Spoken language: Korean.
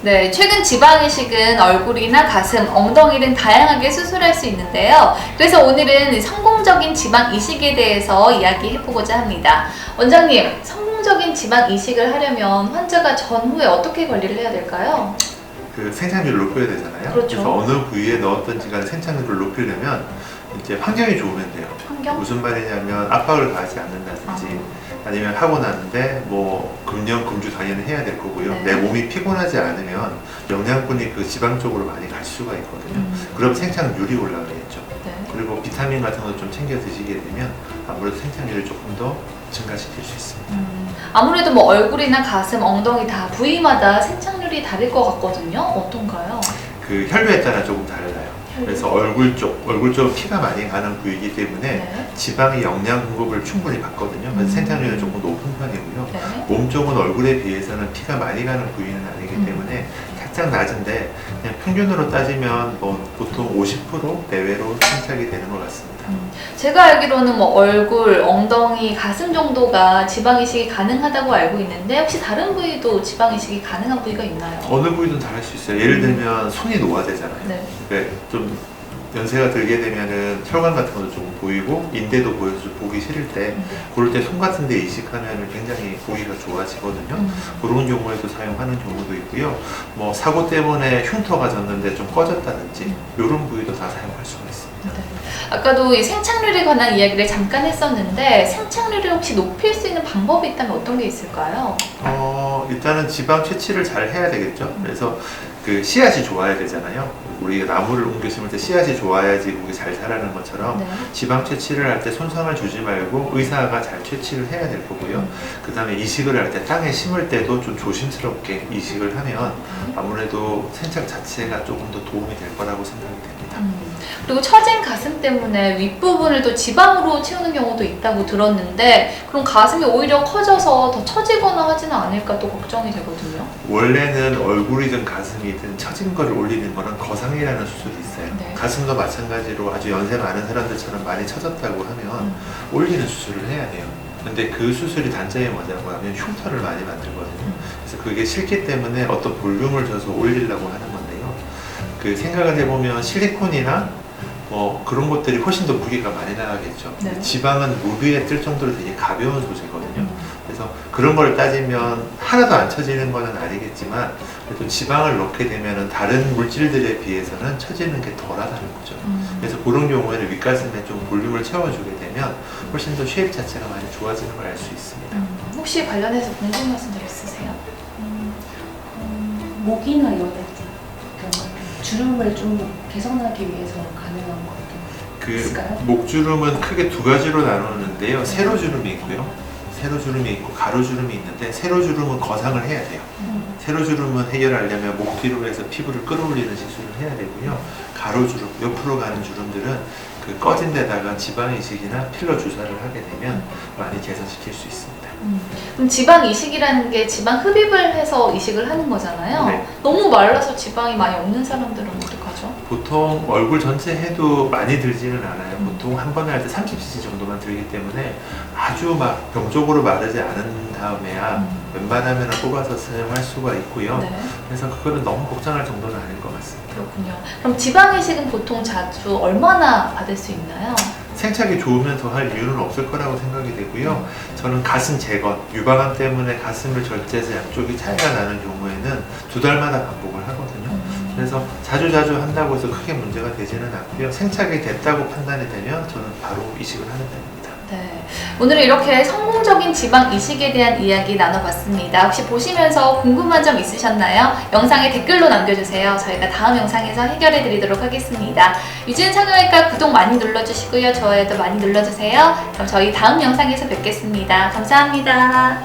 네, 최근 지방 이식은 얼굴이나 가슴, 엉덩이 등 다양하게 수술할 수 있는데요. 그래서 오늘은 성공적인 지방 이식에 대해서 이야기해보고자 합니다. 원장님, 성공적인 지방 이식을 하려면 환자가 전후에 어떻게 관리를 해야 될까요? 그 생착률을 높여야 되잖아요. 그렇죠. 그래서 어느 부위에 넣었든지 간에 생착률을 높이려면 이제 환경이 좋으면 돼요. 환경? 무슨 말이냐면 압박을 가하지 않는다든지 아니면 하고 나는데 뭐 금연, 금주 당연히 해야 될 거고요. 네. 내 몸이 피곤하지 않으면 영양분이 그 지방 쪽으로 많이 갈 수가 있거든요. 그럼 생착률이 올라가겠죠. 네. 그리고 비타민 같은 거 좀 챙겨 드시게 되면 아무래도 생착률을 조금 더 증가시킬 수 있습니다. 아무래도 뭐 얼굴이나 가슴, 엉덩이 다 부위마다 생착률이 다를 것 같거든요. 어떤가요? 그 혈류에 따라 조금 달라요. 그래서 얼굴 쪽은 피가 많이 가는 부위이기 때문에 네. 지방이 영양 공급을 충분히 받거든요. 그래서 생착률은 조금 높은 편이고요. 네. 몸 쪽은 얼굴에 비해서는 피가 많이 가는 부위는 아니기 때문에 살짝 낮은데 그냥 평균으로 따지면 뭐 보통 50% 내외로 생착이 되는 것 같습니다. 제가 알기로는 뭐 얼굴, 엉덩이, 가슴 정도가 지방 이식이 가능하다고 알고 있는데 혹시 다른 부위도 지방 이식이 가능한 부위가 있나요? 어느 부위든 다 할 수 있어요. 예를 들면 손이 노화되잖아요. 네. 그러니까 좀 연세가 들게 되면은 혈관 같은 것도 조금 보이고 인대도 보여서 좀 보기 싫을 때 그럴 때 손 같은 데 이식하면 굉장히 보기가 좋아지거든요. 그런 경우에도 사용하는 경우도 있고요. 뭐 사고 때문에 흉터가 졌는데 좀 꺼졌다든지 이런 부위도 다 사용할 수가 있습니다. 네. 아까도 이 생착률에 관한 이야기를 잠깐 했었는데 생착률을 혹시 높일 수 있는 방법이 있다면 어떤 게 있을까요? 일단은 지방 채취를 잘 해야 되겠죠. 그래서 그 씨앗이 좋아야 되잖아요. 우리가 나무를 옮겨 심을 때 씨앗이 좋아야지 목이 잘 자라는 것처럼 네. 지방 채취를 할 때 손상을 주지 말고 의사가 잘 채취를 해야 될 거고요. 그 다음에 이식을 할 때 땅에 심을 때도 좀 조심스럽게 이식을 하면 아무래도 생착 자체가 조금 더 도움이 될 거라고 생각이 됩니다. 그리고 처진 가슴 때문에 윗부분을 또 지방으로 채우는 경우도 있다고 들었는데 그럼 가슴이 오히려 커져서 더 처지거나 하지는 않을까 또 걱정이 되거든요. 원래는 얼굴이든 가슴이든 처진 거를 올리는 거는 거상이라는 수술이 있어요. 네. 가슴도 마찬가지로 아주 연세 많은 사람들처럼 많이 처졌다고 하면 올리는 수술을 해야 돼요. 근데 그 수술이 단점이 뭐냐고 하면 흉터를 많이 만들거든요. 그래서 그게 싫기 때문에 어떤 볼륨을 줘서 올리려고 하는 건데요. 그 생각을 해보면 실리콘이나 뭐 그런 것들이 훨씬 더 무게가 많이 나가겠죠. 네. 지방은 물 위에 뜰 정도로 되게 가벼운 소재거든요. 그래서 그런 걸 따지면 하나도 안 처지는 거는 아니겠지만 그래도 지방을 넣게 되면 다른 물질들에 비해서는 처지는 게 덜하다는 거죠. 그래서 그런 경우에는 윗가슴에 좀 볼륨을 채워주게 되면 훨씬 더 쉐입 자체가 많이 좋아지는 걸 알 수 있습니다. 혹시 관련해서 궁금하신 점 있으세요? 목이나 이런 데 주름을 좀 개선하기 위해서 가능한 것도 있을까요? 그 목주름은 크게 두 가지로 나누는데요. 세로주름이 있고요. 세로주름이 있고 가로주름이 있는데 세로주름은 거상을 해야 돼요. 세로주름은 해결하려면 목 뒤로 해서 피부를 끌어올리는 시술을 해야 되고요. 가로주름, 옆으로 가는 주름들은 그 꺼진 데다가 지방 이식이나 필러 주사를 하게 되면 많이 개선시킬 수 있습니다. 그럼 지방 이식이라는 게 지방 흡입을 해서 이식을 하는 거잖아요. 네. 너무 말라서 지방이 많이 없는 사람들은 어떡하죠? 보통 얼굴 전체 해도 많이 들지는 않아요. 보통 한 번에 할 때 30cc 정도만 들기 때문에 아주 막 병적으로 마르지 않은 다음에야 웬만하면 뽑아서 사용할 수가 있고요. 네. 그래서 그거는 너무 걱정할 정도는 아닐 것 같습니다. 그렇군요. 그럼 지방 이식은 보통 자주 얼마나 받을 수 있나요? 생착이 좋으면 더 할 이유는 없을 거라고 생각이 되고요. 저는 가슴 재건, 유방암 때문에 가슴을 절제해서 양쪽이 차이가 나는 경우에는 2달마다 반복을 하거든요. 그래서 자주 한다고 해서 크게 문제가 되지는 않고요. 생착이 됐다고 판단이 되면 저는 바로 이식을 하는 편입니다. 네. 오늘은 이렇게 성공적인 지방 이식에 대한 이야기 나눠봤습니다. 혹시 보시면서 궁금한 점 있으셨나요? 영상에 댓글로 남겨주세요. 저희가 다음 영상에서 해결해드리도록 하겠습니다. 유진 성형외과 구독 많이 눌러주시고요. 좋아요도 많이 눌러주세요. 그럼 저희 다음 영상에서 뵙겠습니다. 감사합니다.